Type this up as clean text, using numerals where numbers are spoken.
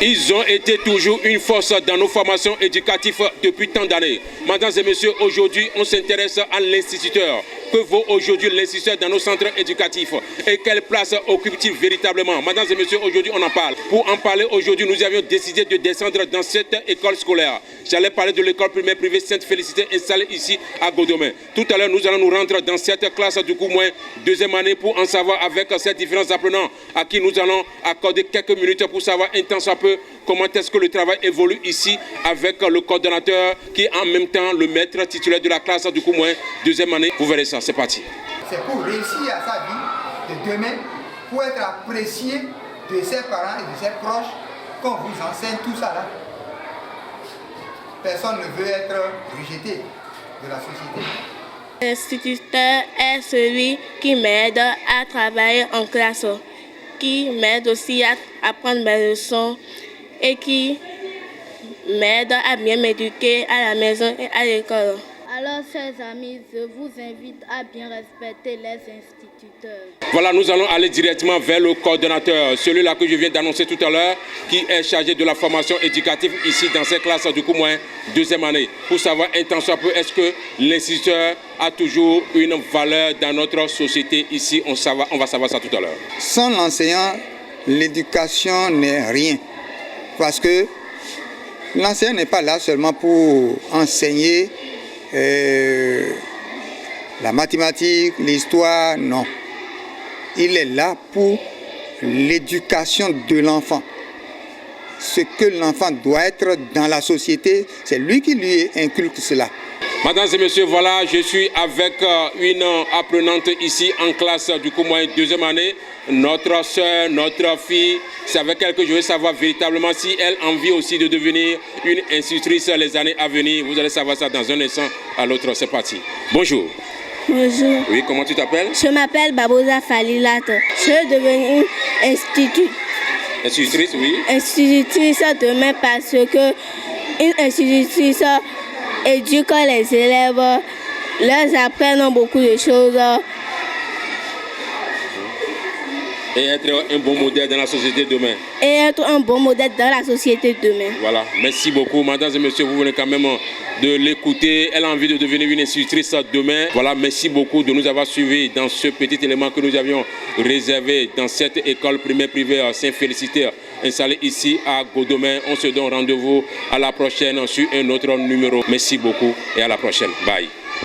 Ils ont été toujours une force dans nos formations éducatives depuis tant d'années. Mesdames et messieurs, aujourd'hui, on s'intéresse à l'instituteur. Que vaut aujourd'hui l'instituteur dans nos centres éducatifs et quelle place occupe-t-il véritablement? Mesdames et messieurs, aujourd'hui, on en parle. Pour en parler aujourd'hui, nous avions décidé de descendre dans cette école scolaire. J'allais parler de l'école primaire privée Sainte-Félicité installée ici à Godomè. Tout à l'heure, nous allons nous rendre dans cette classe du coup moins deuxième année pour en savoir avec ces différents apprenants à qui nous allons accorder quelques minutes pour savoir un temps soit peu comment est-ce que le travail évolue ici avec le coordonnateur qui est en même temps le maître titulaire de la classe du coup moins deuxième année. Vous verrez ça, c'est parti. C'est pour réussir à sa vie de demain, pour être apprécié de ses parents et de ses proches, qu'on vous enseigne tout ça là. Personne ne veut être rejeté de la société. L'instituteur est celui qui m'aide à travailler en classe, qui m'aide aussi à apprendre mes leçons et qui m'aide à bien m'éduquer à la maison et à l'école. Alors, chers amis, je vous invite à bien respecter les instituteurs. Voilà, nous allons aller directement vers le coordonnateur, celui-là que je viens d'annoncer tout à l'heure, qui est chargé de la formation éducative ici dans cette classe du coup moins deuxième année. Pour savoir un temps soit peu, est-ce que l'instituteur a toujours une valeur dans notre société ici? On va savoir ça tout à l'heure. Sans l'enseignant, l'éducation n'est rien. Parce que l'enseignant n'est pas là seulement pour enseigner la mathématique, l'histoire, non. Il est là pour l'éducation de l'enfant. Ce que l'enfant doit être dans la société, c'est lui qui lui inculque cela. Mesdames et messieurs, voilà, je suis avec une apprenante ici en classe du coup moins deuxième année. Notre soeur, notre fille, c'est avec elle que je veux savoir véritablement si elle a envie aussi de devenir une institutrice les années à venir. Vous allez savoir ça dans un instant à l'autre. C'est parti. Bonjour. Bonjour. Oui, comment tu t'appelles? Je m'appelle Babosa Falilat. Je vais devenir Institutrice, oui. Institutrice demain parce que une institutrice éduque les élèves, leur apprennent beaucoup de choses. Et être un bon modèle dans la société demain. Et être un bon modèle dans la société demain. Voilà, merci beaucoup. Mesdames et messieurs, vous venez quand même de l'écouter. Elle a envie de devenir une institutrice demain. Voilà, merci beaucoup de nous avoir suivis dans ce petit élément que nous avions réservé dans cette école primaire privée Sainte-Félicité installée ici à Godomè. On se donne rendez-vous à la prochaine sur un autre numéro. Merci beaucoup et à la prochaine. Bye.